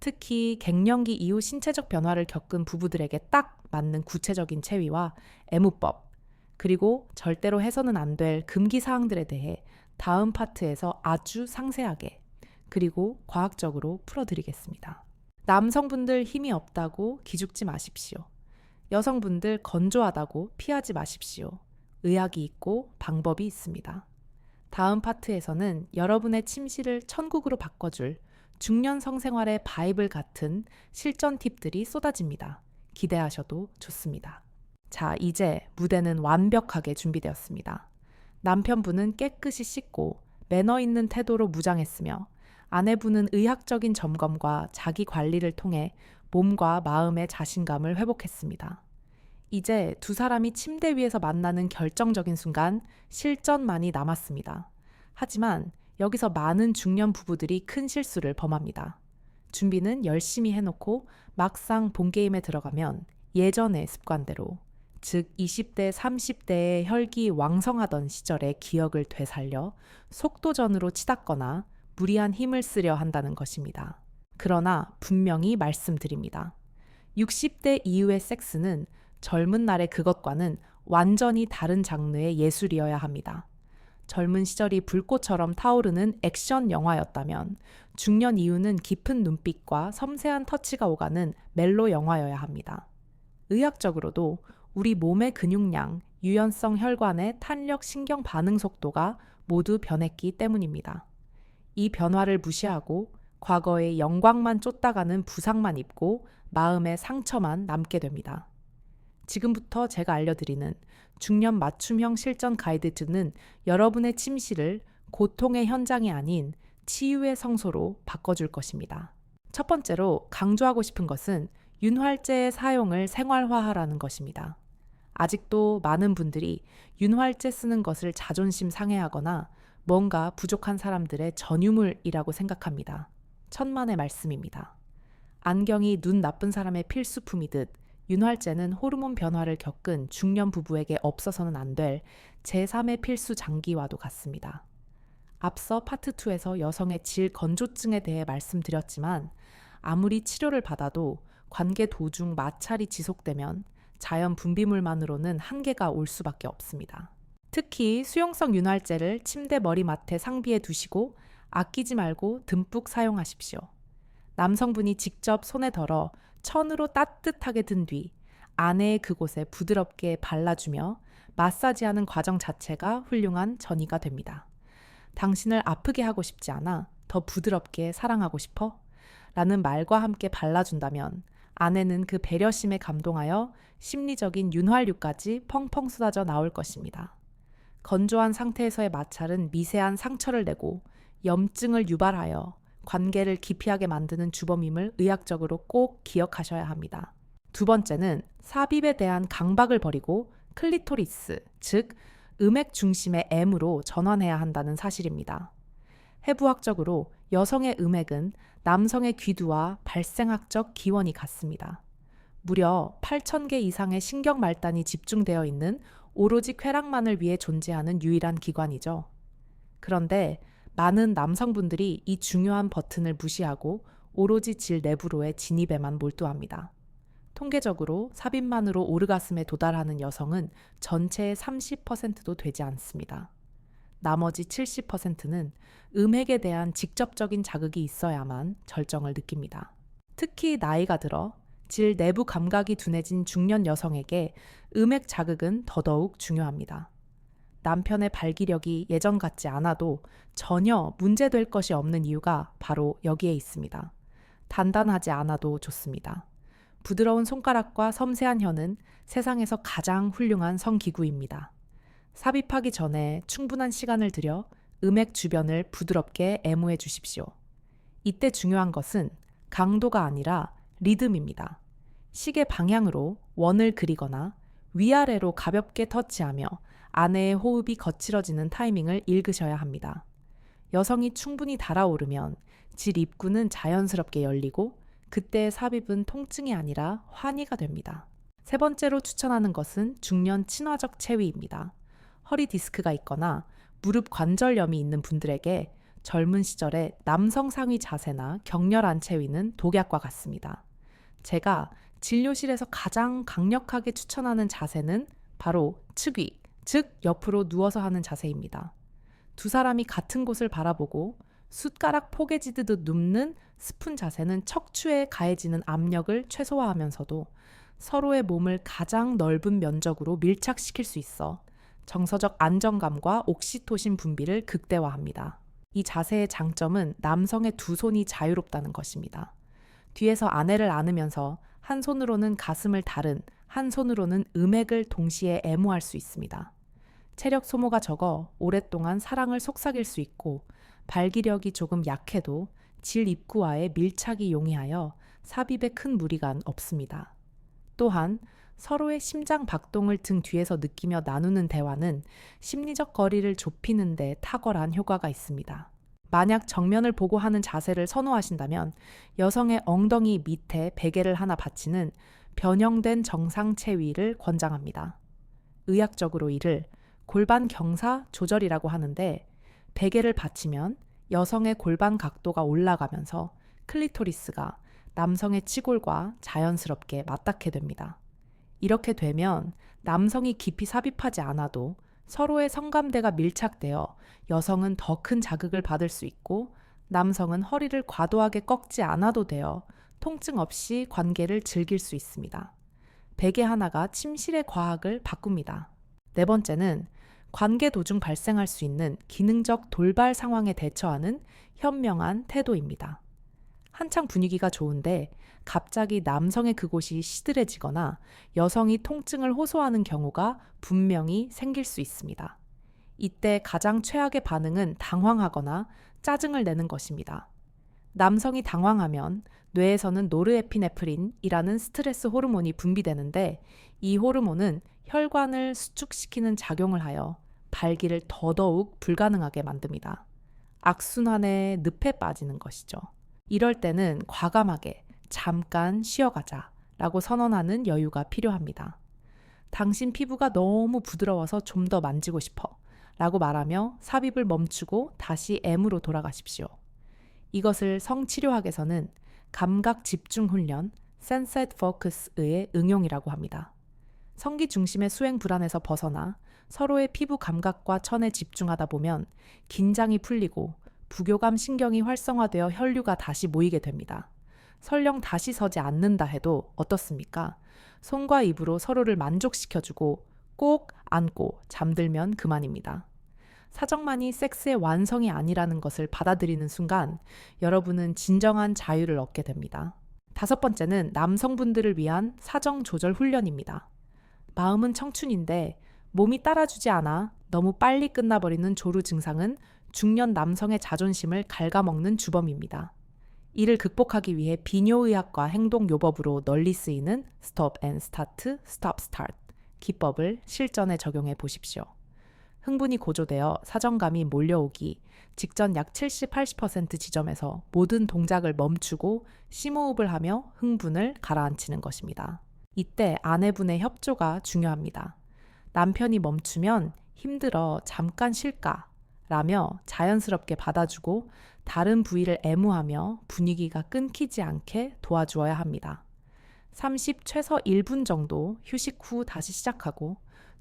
특히 갱년기 이후 신체적 변화를 겪은 부부들에게 딱 맞는 구체적인 체위와 애무법, 그리고 절대로 해서는 안 될 금기 사항들에 대해 다음 파트에서 아주 상세하게 그리고 과학적으로 풀어드리겠습니다. 남성분들 힘이 없다고 기죽지 마십시오. 여성분들 건조하다고 피하지 마십시오. 의학이 있고 방법이 있습니다. 다음 파트에서는 여러분의 침실을 천국으로 바꿔줄 중년 성생활의 바이블 같은 실전 팁들이 쏟아집니다. 기대하셔도 좋습니다. 자, 이제 무대는 완벽하게 준비되었습니다. 남편분은 깨끗이 씻고 매너 있는 태도로 무장했으며 아내분은 의학적인 점검과 자기 관리를 통해 몸과 마음의 자신감을 회복했습니다. 이제 두 사람이 침대 위에서 만나는 결정적인 순간 실전만이 남았습니다. 하지만 여기서 많은 중년 부부들이 큰 실수를 범합니다. 준비는 열심히 해놓고 막상 본게임에 들어가면 예전의 습관대로, 즉 20대, 30대의 혈기 왕성하던 시절의 기억을 되살려 속도전으로 치닫거나 무리한 힘을 쓰려 한다는 것입니다. 그러나 분명히 말씀드립니다. 60대 이후의 섹스는 젊은 날의 그것과는 완전히 다른 장르의 예술이어야 합니다. 젊은 시절이 불꽃처럼 타오르는 액션 영화였다면 중년 이후는 깊은 눈빛과 섬세한 터치가 오가는 멜로 영화여야 합니다. 의학적으로도 우리 몸의 근육량 유연성 혈관의 탄력 신경 반응 속도가 모두 변했기 때문입니다. 이 변화를 무시하고 과거의 영광만 쫓다가는 부상만 입고 마음의 상처만 남게 됩니다. 지금부터 제가 알려드리는 중년 맞춤형 실전 가이드는 여러분의 침실을 고통의 현장이 아닌 치유의 성소로 바꿔줄 것입니다. 첫 번째로 강조하고 싶은 것은 윤활제의 사용을 생활화하라는 것입니다. 아직도 많은 분들이 윤활제 쓰는 것을 자존심 상해하거나 뭔가 부족한 사람들의 전유물이라고 생각합니다. 천만의 말씀입니다. 안경이 눈 나쁜 사람의 필수품이듯 윤활제는 호르몬 변화를 겪은 중년 부부에게 없어서는 안 될 제3의 필수 장기와도 같습니다. 앞서 파트 2에서 여성의 질 건조증에 대해 말씀드렸지만 아무리 치료를 받아도 관계 도중 마찰이 지속되면 자연 분비물만으로는 한계가 올 수밖에 없습니다. 특히 수용성 윤활제를 침대 머리맡에 상비해 두시고 아끼지 말고 듬뿍 사용하십시오. 남성분이 직접 손에 덜어 천으로 따뜻하게 든 뒤 아내의 그곳에 부드럽게 발라주며 마사지하는 과정 자체가 훌륭한 전이가 됩니다. 당신을 아프게 하고 싶지 않아 더 부드럽게 사랑하고 싶어? 라는 말과 함께 발라준다면 아내는 그 배려심에 감동하여 심리적인 윤활유까지 펑펑 쏟아져 나올 것입니다. 건조한 상태에서의 마찰은 미세한 상처를 내고 염증을 유발하여 관계를 기피하게 만드는 주범임을 의학적으로 꼭 기억하셔야 합니다. 두 번째는 삽입에 대한 강박을 버리고 클리토리스, 즉 음액 중심의 M으로 전환해야 한다는 사실입니다. 해부학적으로 여성의 음액은 남성의 귀두와 발생학적 기원이 같습니다. 무려 8,000개 이상의 신경 말단이 집중되어 있는 오로지 쾌락만을 위해 존재하는 유일한 기관이죠. 그런데 많은 남성분들이 이 중요한 버튼을 무시하고 오로지 질 내부로의 진입에만 몰두합니다. 통계적으로 삽입만으로 오르가슴에 도달하는 여성은 전체의 30%도 되지 않습니다. 나머지 70%는 음액에 대한 직접적인 자극이 있어야만 절정을 느낍니다. 특히 나이가 들어 질 내부 감각이 둔해진 중년 여성에게 음액 자극은 더더욱 중요합니다. 남편의 발기력이 예전 같지 않아도 전혀 문제될 것이 없는 이유가 바로 여기에 있습니다. 단단하지 않아도 좋습니다. 부드러운 손가락과 섬세한 혀는 세상에서 가장 훌륭한 성기구입니다. 삽입하기 전에 충분한 시간을 들여 음액 주변을 부드럽게 애무해 주십시오. 이때 중요한 것은 강도가 아니라 리듬입니다. 시계 방향으로 원을 그리거나 위아래로 가볍게 터치하며 아내의 호흡이 거칠어지는 타이밍을 읽으셔야 합니다. 여성이 충분히 달아오르면 질 입구는 자연스럽게 열리고 그때의 삽입은 통증이 아니라 환희가 됩니다. 세 번째로 추천하는 것은 중년 친화적 체위입니다. 허리 디스크가 있거나 무릎 관절염이 있는 분들에게 젊은 시절의 남성 상위 자세나 격렬한 체위는 독약과 같습니다. 제가 진료실에서 가장 강력하게 추천하는 자세는 바로 측위, 즉 옆으로 누워서 하는 자세입니다. 두 사람이 같은 곳을 바라보고 숟가락 포개지듯 눕는 스푼 자세는 척추에 가해지는 압력을 최소화하면서도 서로의 몸을 가장 넓은 면적으로 밀착시킬 수 있어 정서적 안정감과 옥시토신 분비를 극대화합니다. 이 자세의 장점은 남성의 두 손이 자유롭다는 것입니다. 뒤에서 아내를 안으면서 한 손으로는 가슴을 다른, 한 손으로는 음액을 동시에 애무할 수 있습니다. 체력 소모가 적어 오랫동안 사랑을 속삭일 수 있고 발기력이 조금 약해도 질 입구와의 밀착이 용이하여 삽입에 큰 무리가 없습니다. 또한 서로의 심장 박동을 등 뒤에서 느끼며 나누는 대화는 심리적 거리를 좁히는 데 탁월한 효과가 있습니다. 만약 정면을 보고 하는 자세를 선호하신다면 여성의 엉덩이 밑에 베개를 하나 받치는 변형된 정상 체위를 권장합니다. 의학적으로 이를 골반 경사 조절이라고 하는데 베개를 받치면 여성의 골반 각도가 올라가면서 클리토리스가 남성의 치골과 자연스럽게 맞닿게 됩니다. 이렇게 되면 남성이 깊이 삽입하지 않아도 서로의 성감대가 밀착되어 여성은 더 큰 자극을 받을 수 있고 남성은 허리를 과도하게 꺾지 않아도 되어 통증 없이 관계를 즐길 수 있습니다. 베개 하나가 침실의 과학을 바꿉니다. 네 번째는 관계 도중 발생할 수 있는 기능적 돌발 상황에 대처하는 현명한 태도입니다. 한창 분위기가 좋은데 갑자기 남성의 그곳이 시들해지거나 여성이 통증을 호소하는 경우가 분명히 생길 수 있습니다. 이때 가장 최악의 반응은 당황하거나 짜증을 내는 것입니다. 남성이 당황하면 뇌에서는 노르에피네프린이라는 스트레스 호르몬이 분비되는데 이 호르몬은 혈관을 수축시키는 작용을 하여 발기를 더더욱 불가능하게 만듭니다. 악순환의 늪에 빠지는 것이죠. 이럴 때는 과감하게 잠깐 쉬어가자 라고 선언하는 여유가 필요합니다. 당신 피부가 너무 부드러워서 좀 더 만지고 싶어 라고 말하며 삽입을 멈추고 다시 M으로 돌아가십시오. 이것을 성치료학에서는 감각 집중 훈련, Sensate Focus의 응용이라고 합니다. 성기 중심의 수행 불안에서 벗어나 서로의 피부 감각과 천에 집중하다 보면 긴장이 풀리고 부교감 신경이 활성화되어 혈류가 다시 모이게 됩니다. 설령 다시 서지 않는다 해도 어떻습니까? 손과 입으로 서로를 만족시켜주고 꼭 안고 잠들면 그만입니다. 사정만이 섹스의 완성이 아니라는 것을 받아들이는 순간 여러분은 진정한 자유를 얻게 됩니다. 다섯 번째는 남성분들을 위한 사정 조절 훈련입니다. 마음은 청춘인데 몸이 따라주지 않아 너무 빨리 끝나버리는 조루 증상은 중년 남성의 자존심을 갉아먹는 주범입니다. 이를 극복하기 위해 비뇨의학과 행동요법으로 널리 쓰이는 Stop and Start, Stop Start 기법을 실전에 적용해 보십시오. 흥분이 고조되어 사정감이 몰려오기 직전 약 70-80% 지점에서 모든 동작을 멈추고 심호흡을 하며 흥분을 가라앉히는 것입니다. 이때 아내분의 협조가 중요합니다. 남편이 멈추면 힘들어 잠깐 쉴까? 라며 자연스럽게 받아주고 다른 부위를 애무하며 분위기가 끊기지 않게 도와주어야 합니다. 30 최소 1분 정도 휴식 후 다시 시작하고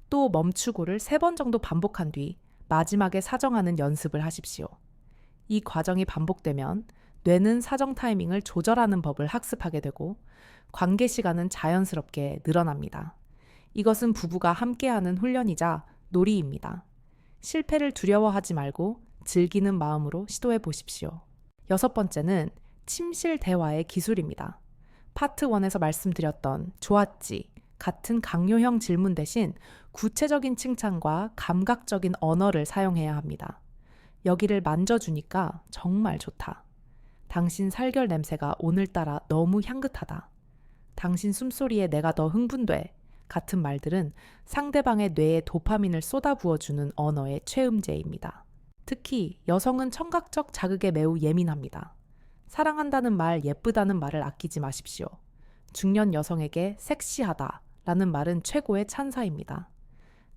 또 멈추고를 3번 정도 반복한 뒤 마지막에 사정하는 연습을 하십시오. 이 과정이 반복되면 뇌는 사정 타이밍을 조절하는 법을 학습하게 되고 관계 시간은 자연스럽게 늘어납니다. 이것은 부부가 함께하는 훈련이자 놀이입니다. 실패를 두려워하지 말고 즐기는 마음으로 시도해 보십시오. 여섯 번째는 침실 대화의 기술입니다. 파트 1에서 말씀드렸던 좋았지 같은 강요형 질문 대신 구체적인 칭찬과 감각적인 언어를 사용해야 합니다. 여기를 만져주니까 정말 좋다. 당신 살결 냄새가 오늘따라 너무 향긋하다. 당신 숨소리에 내가 더 흥분돼. 같은 말들은 상대방의 뇌에 도파민을 쏟아부어주는 언어의 최음제입니다. 특히 여성은 청각적 자극에 매우 예민합니다. 사랑한다는 말, 예쁘다는 말을 아끼지 마십시오. 중년 여성에게 섹시하다 라는 말은 최고의 찬사입니다.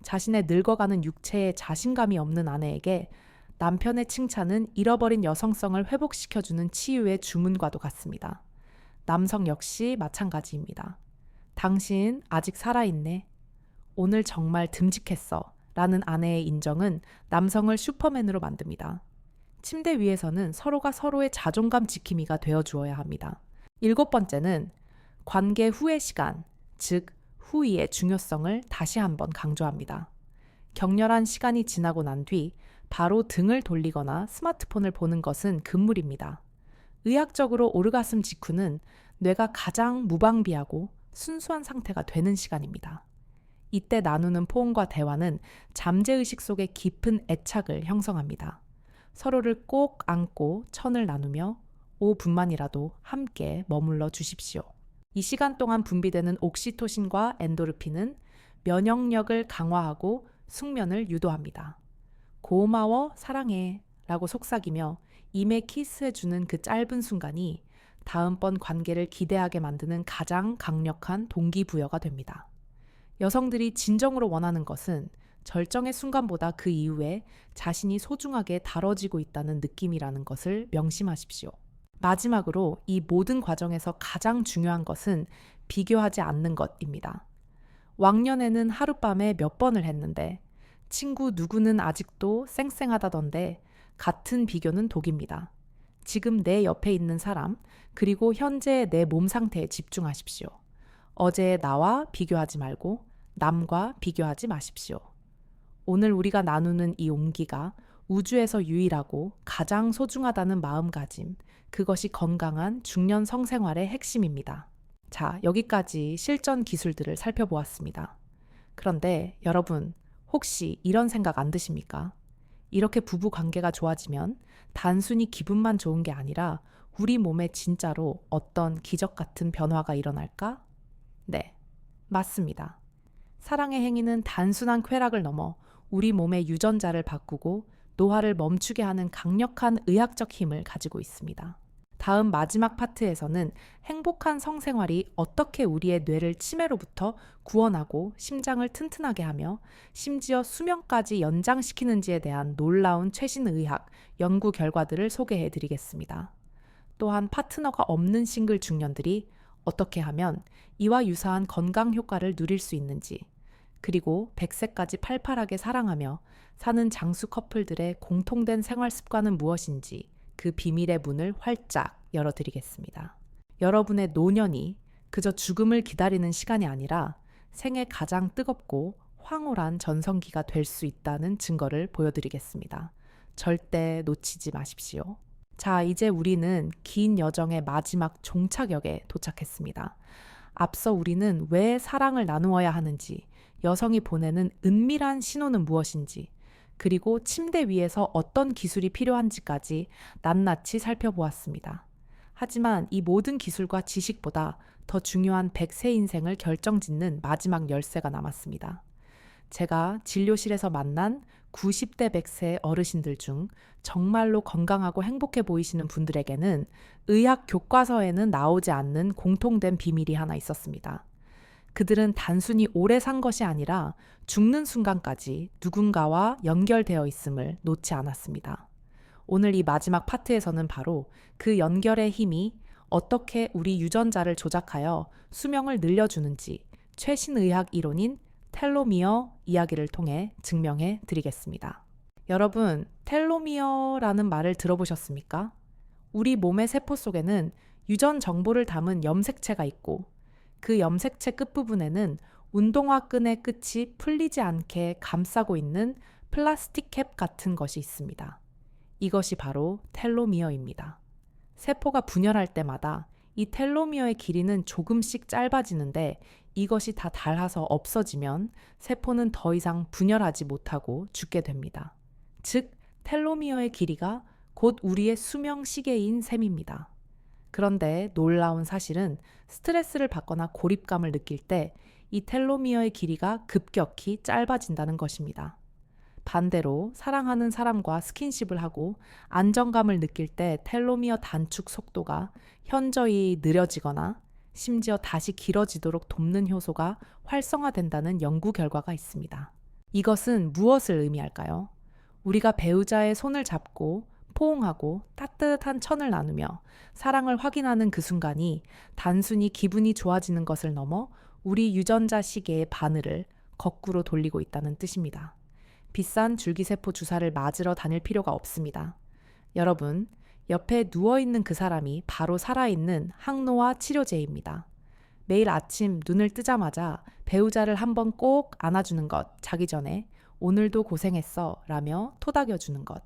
자신의 늙어가는 육체에 자신감이 없는 아내에게 남편의 칭찬은 잃어버린 여성성을 회복시켜주는 치유의 주문과도 같습니다. 남성 역시 마찬가지입니다. 당신 아직 살아있네. 오늘 정말 듬직했어. 라는 아내의 인정은 남성을 슈퍼맨으로 만듭니다. 침대 위에서는 서로가 서로의 자존감 지킴이가 되어주어야 합니다. 7번째는 관계 후의 시간, 즉 후의의 중요성을 다시 한번 강조합니다. 격렬한 시간이 지나고 난 뒤 바로 등을 돌리거나 스마트폰을 보는 것은 금물입니다. 의학적으로 오르가슴 직후는 뇌가 가장 무방비하고 순수한 상태가 되는 시간입니다. 이때 나누는 포옹과 대화는 잠재의식 속의 깊은 애착을 형성합니다. 서로를 꼭 안고 천을 나누며 5분만이라도 함께 머물러 주십시오. 이 시간 동안 분비되는 옥시토신과 엔도르핀은 면역력을 강화하고 숙면을 유도합니다. 고마워, 사랑해 라고 속삭이며 임에 키스해주는 그 짧은 순간이 다음번 관계를 기대하게 만드는 가장 강력한 동기부여가 됩니다. 여성들이 진정으로 원하는 것은 절정의 순간보다 그 이후에 자신이 소중하게 다뤄지고 있다는 느낌이라는 것을 명심하십시오. 마지막으로 이 모든 과정에서 가장 중요한 것은 비교하지 않는 것입니다. 왕년에는 하룻밤에 몇 번을 했는데 친구 누구는 아직도 쌩쌩하다던데 같은 비교는 독입니다. 지금 내 옆에 있는 사람 그리고 현재의 내 몸 상태에 집중하십시오. 어제의 나와 비교하지 말고 남과 비교하지 마십시오. 오늘 우리가 나누는 이 온기가 우주에서 유일하고 가장 소중하다는 마음가짐, 그것이 건강한 중년 성생활의 핵심입니다. 자, 여기까지 실전 기술들을 살펴보았습니다. 그런데 여러분, 혹시 이런 생각 안 드십니까? 이렇게 부부 관계가 좋아지면 단순히 기분만 좋은 게 아니라 우리 몸에 진짜로 어떤 기적 같은 변화가 일어날까? 네, 맞습니다. 사랑의 행위는 단순한 쾌락을 넘어 우리 몸의 유전자를 바꾸고 노화를 멈추게 하는 강력한 의학적 힘을 가지고 있습니다. 다음 마지막 파트에서는 행복한 성생활이 어떻게 우리의 뇌를 치매로부터 구원하고 심장을 튼튼하게 하며 심지어 수명까지 연장시키는지에 대한 놀라운 최신 의학 연구 결과들을 소개해 드리겠습니다. 또한 파트너가 없는 싱글 중년들이 어떻게 하면 이와 유사한 건강 효과를 누릴 수 있는지, 그리고 100세까지 팔팔하게 사랑하며 사는 장수 커플들의 공통된 생활 습관은 무엇인지 그 비밀의 문을 활짝 열어드리겠습니다. 여러분의 노년이 그저 죽음을 기다리는 시간이 아니라 생애 가장 뜨겁고 황홀한 전성기가 될 수 있다는 증거를 보여드리겠습니다. 절대 놓치지 마십시오. 자, 이제 우리는 긴 여정의 마지막 종착역에 도착했습니다. 앞서 우리는 왜 사랑을 나누어야 하는지, 여성이 보내는 은밀한 신호는 무엇인지, 그리고 침대 위에서 어떤 기술이 필요한지까지 낱낱이 살펴보았습니다. 하지만 이 모든 기술과 지식보다 더 중요한 100세 인생을 결정짓는 마지막 열쇠가 남았습니다. 제가 진료실에서 만난 90대 100세 어르신들 중 정말로 건강하고 행복해 보이시는 분들에게는 의학 교과서에는 나오지 않는 공통된 비밀이 하나 있었습니다. 그들은 단순히 오래 산 것이 아니라 죽는 순간까지 누군가와 연결되어 있음을 놓지 않았습니다. 오늘 이 마지막 파트에서는 바로 그 연결의 힘이 어떻게 우리 유전자를 조작하여 수명을 늘려주는지 최신 의학 이론인 텔로미어 이야기를 통해 증명해 드리겠습니다. 여러분, 텔로미어라는 말을 들어보셨습니까? 우리 몸의 세포 속에는 유전 정보를 담은 염색체가 있고 그 염색체 끝부분에는 운동화 끈의 끝이 풀리지 않게 감싸고 있는 플라스틱 캡 같은 것이 있습니다. 이것이 바로 텔로미어입니다. 세포가 분열할 때마다 이 텔로미어의 길이는 조금씩 짧아지는데 이것이 다 닳아서 없어지면 세포는 더 이상 분열하지 못하고 죽게 됩니다. 즉, 텔로미어의 길이가 곧 우리의 수명 시계인 셈입니다. 그런데 놀라운 사실은 스트레스를 받거나 고립감을 느낄 때 이 텔로미어의 길이가 급격히 짧아진다는 것입니다. 반대로 사랑하는 사람과 스킨십을 하고 안정감을 느낄 때 텔로미어 단축 속도가 현저히 느려지거나 심지어 다시 길어지도록 돕는 효소가 활성화된다는 연구 결과가 있습니다. 이것은 무엇을 의미할까요? 우리가 배우자의 손을 잡고 포옹하고 따뜻한 천을 나누며 사랑을 확인하는 그 순간이 단순히 기분이 좋아지는 것을 넘어 우리 유전자 시계의 바늘을 거꾸로 돌리고 있다는 뜻입니다. 비싼 줄기세포 주사를 맞으러 다닐 필요가 없습니다. 여러분, 옆에 누워있는 그 사람이 바로 살아있는 항노화 치료제입니다. 매일 아침 눈을 뜨자마자 배우자를 한번 꼭 안아주는 것, 자기 전에 오늘도 고생했어 라며 토닥여주는 것.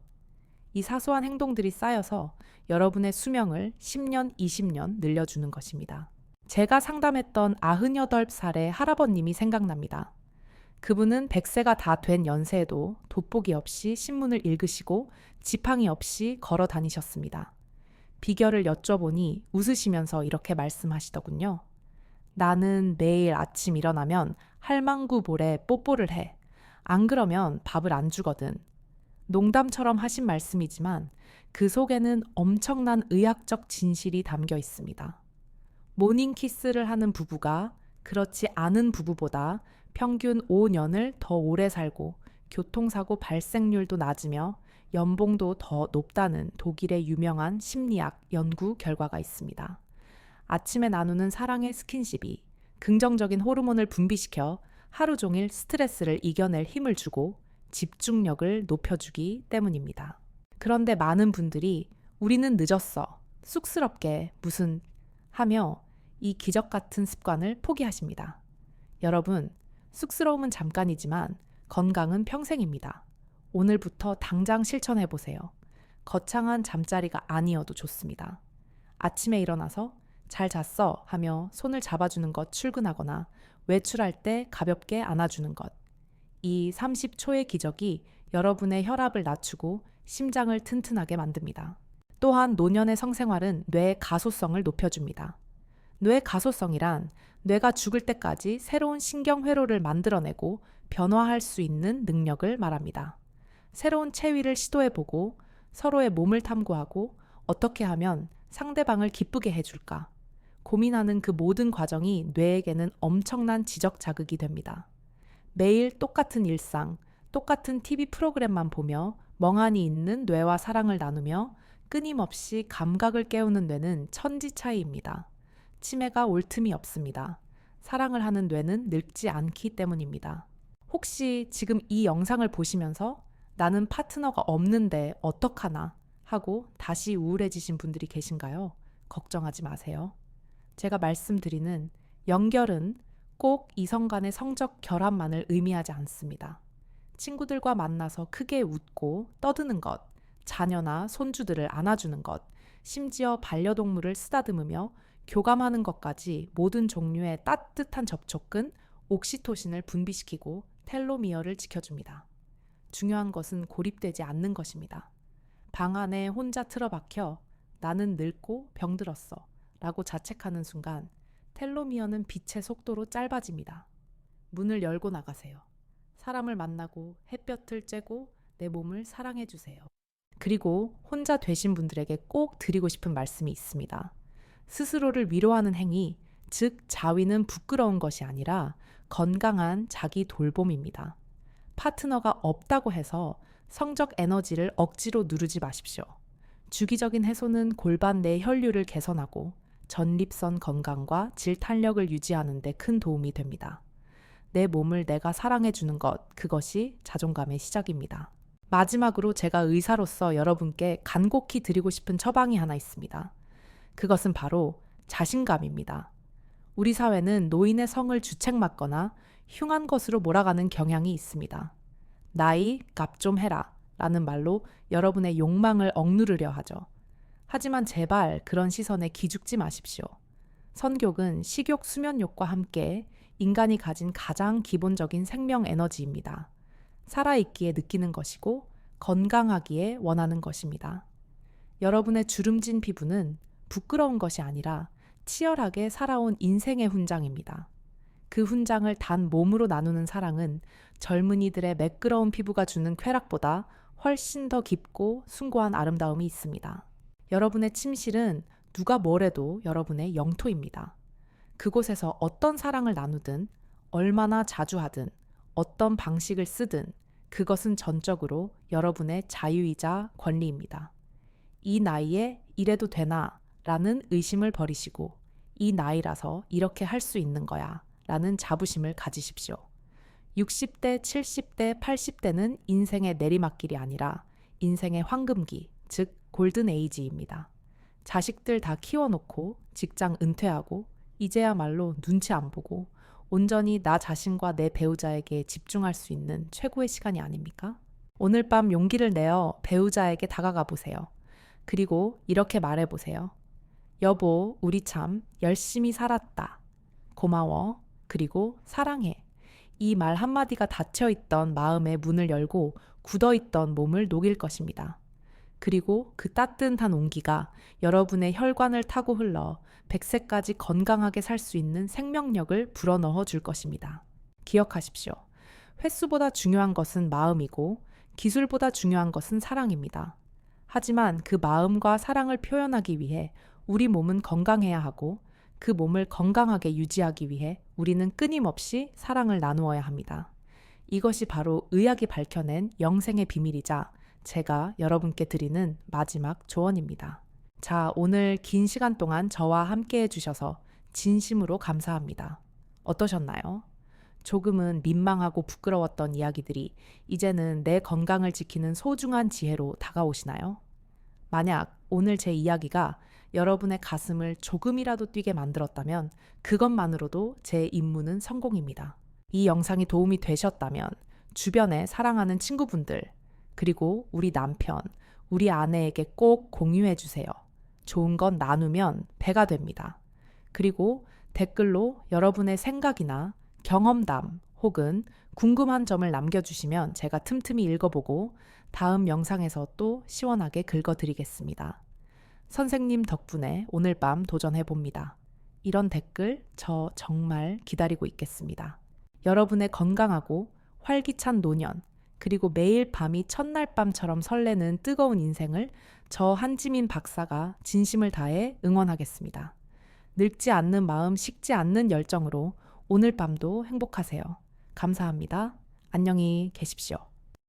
이 사소한 행동들이 쌓여서 여러분의 수명을 10년, 20년 늘려주는 것입니다. 제가 상담했던 98살의 할아버님이 생각납니다. 그분은 100세가 다 된 연세에도 돋보기 없이 신문을 읽으시고 지팡이 없이 걸어 다니셨습니다. 비결을 여쭤보니 웃으시면서 이렇게 말씀하시더군요. 나는 매일 아침 일어나면 할망구볼에 뽀뽀를 해. 안 그러면 밥을 안 주거든. 농담처럼 하신 말씀이지만 그 속에는 엄청난 의학적 진실이 담겨 있습니다. 모닝키스를 하는 부부가 그렇지 않은 부부보다 평균 5년을 더 오래 살고 교통사고 발생률도 낮으며 연봉도 더 높다는 독일의 유명한 심리학 연구 결과가 있습니다. 아침에 나누는 사랑의 스킨십이 긍정적인 호르몬을 분비시켜 하루 종일 스트레스를 이겨낼 힘을 주고 집중력을 높여주기 때문입니다. 그런데 많은 분들이 우리는 늦었어, 쑥스럽게 무슨 하며 이 기적 같은 습관을 포기하십니다. 여러분, 쑥스러움은 잠깐이지만 건강은 평생입니다. 오늘부터 당장 실천해 보세요. 거창한 잠자리가 아니어도 좋습니다. 아침에 일어나서 잘 잤어 하며 손을 잡아주는 것 출근하거나 외출할 때 가볍게 안아주는 것. 이 30초의 기적이 여러분의 혈압을 낮추고 심장을 튼튼하게 만듭니다. 또한 노년의 성생활은 뇌의 가소성을 높여줍니다. 뇌 가소성이란 뇌가 죽을 때까지 새로운 신경회로를 만들어내고 변화할 수 있는 능력을 말합니다. 새로운 체위를 시도해보고 서로의 몸을 탐구하고 어떻게 하면 상대방을 기쁘게 해줄까? 고민하는 그 모든 과정이 뇌에게는 엄청난 지적 자극이 됩니다. 매일 똑같은 일상, 똑같은 TV 프로그램만 보며 멍하니 있는 뇌와 사랑을 나누며 끊임없이 감각을 깨우는 뇌는 천지 차이입니다. 치매가 올 틈이 없습니다. 사랑을 하는 뇌는 늙지 않기 때문입니다. 혹시 지금 이 영상을 보시면서 나는 파트너가 없는데 어떡하나 하고 다시 우울해지신 분들이 계신가요? 걱정하지 마세요. 제가 말씀드리는 연결은 꼭 이성 간의 성적 결합만을 의미하지 않습니다. 친구들과 만나서 크게 웃고 떠드는 것, 자녀나 손주들을 안아주는 것, 심지어 반려동물을 쓰다듬으며 교감하는 것까지 모든 종류의 따뜻한 접촉은 옥시토신을 분비시키고 텔로미어를 지켜줍니다. 중요한 것은 고립되지 않는 것입니다. 방 안에 혼자 틀어박혀 나는 늙고 병들었어 라고 자책하는 순간 텔로미어는 빛의 속도로 짧아집니다. 문을 열고 나가세요. 사람을 만나고 햇볕을 쬐고 내 몸을 사랑해 주세요. 그리고 혼자 되신 분들에게 꼭 드리고 싶은 말씀이 있습니다. 스스로를 위로하는 행위, 즉 자위는 부끄러운 것이 아니라 건강한 자기 돌봄입니다. 파트너가 없다고 해서 성적 에너지를 억지로 누르지 마십시오. 주기적인 해소는 골반 내 혈류를 개선하고 전립선 건강과 질 탄력을 유지하는 데 큰 도움이 됩니다. 내 몸을 내가 사랑해 주는 것, 그것이 자존감의 시작입니다. 마지막으로 제가 의사로서 여러분께 간곡히 드리고 싶은 처방이 하나 있습니다. 그것은 바로 자신감입니다. 우리 사회는 노인의 성을 주책맞거나 흉한 것으로 몰아가는 경향이 있습니다. 나이 값 좀 해라 라는 말로 여러분의 욕망을 억누르려 하죠. 하지만 제발 그런 시선에 기죽지 마십시오. 선교는 식욕 수면욕과 함께 인간이 가진 가장 기본적인 생명 에너지입니다. 살아있기에 느끼는 것이고 건강하기에 원하는 것입니다. 여러분의 주름진 피부는 부끄러운 것이 아니라 치열하게 살아온 인생의 훈장입니다. 그 훈장을 단 몸으로 나누는 사랑은 젊은이들의 매끄러운 피부가 주는 쾌락보다 훨씬 더 깊고 숭고한 아름다움이 있습니다. 여러분의 침실은 누가 뭐래도 여러분의 영토입니다. 그곳에서 어떤 사랑을 나누든 얼마나 자주 하든 어떤 방식을 쓰든 그것은 전적으로 여러분의 자유이자 권리입니다. 이 나이에 이래도 되나? 라는 의심을 버리시고 이 나이라서 이렇게 할 수 있는 거야 라는 자부심을 가지십시오. 60대, 70대, 80대는 인생의 내리막길이 아니라 인생의 황금기, 즉 골든 에이지입니다. 자식들 다 키워놓고 직장 은퇴하고 이제야말로 눈치 안 보고 온전히 나 자신과 내 배우자에게 집중할 수 있는 최고의 시간이 아닙니까? 오늘 밤 용기를 내어 배우자에게 다가가 보세요. 그리고 이렇게 말해보세요. 여보, 우리 참 열심히 살았다. 고마워. 그리고 사랑해. 이 말 한마디가 닫혀있던 마음의 문을 열고 굳어있던 몸을 녹일 것입니다. 그리고 그 따뜻한 온기가 여러분의 혈관을 타고 흘러 100세까지 건강하게 살 수 있는 생명력을 불어넣어 줄 것입니다. 기억하십시오. 횟수보다 중요한 것은 마음이고 기술보다 중요한 것은 사랑입니다. 하지만 그 마음과 사랑을 표현하기 위해 우리 몸은 건강해야 하고 그 몸을 건강하게 유지하기 위해 우리는 끊임없이 사랑을 나누어야 합니다. 이것이 바로 의학이 밝혀낸 영생의 비밀이자 제가 여러분께 드리는 마지막 조언입니다. 자, 오늘 긴 시간 동안 저와 함께 해주셔서 진심으로 감사합니다. 어떠셨나요? 조금은 민망하고 부끄러웠던 이야기들이 이제는 내 건강을 지키는 소중한 지혜로 다가오시나요? 만약 오늘 제 이야기가 여러분의 가슴을 조금이라도 뛰게 만들었다면 그것만으로도 제 임무는 성공입니다. 이 영상이 도움이 되셨다면 주변에 사랑하는 친구분들, 그리고 우리 남편, 우리 아내에게 꼭 공유해 주세요. 좋은 건 나누면 배가 됩니다. 그리고 댓글로 여러분의 생각이나 경험담 혹은 궁금한 점을 남겨주시면 제가 틈틈이 읽어보고 다음 영상에서 또 시원하게 긁어드리겠습니다. 선생님 덕분에 오늘 밤 도전해봅니다. 이런 댓글 저 정말 기다리고 있겠습니다. 여러분의 건강하고 활기찬 노년, 그리고 매일 밤이 첫날 밤처럼 설레는 뜨거운 인생을 저 한지민 박사가 진심을 다해 응원하겠습니다. 늙지 않는 마음, 식지 않는 열정으로 오늘 밤도 행복하세요. 감사합니다. 안녕히 계십시오.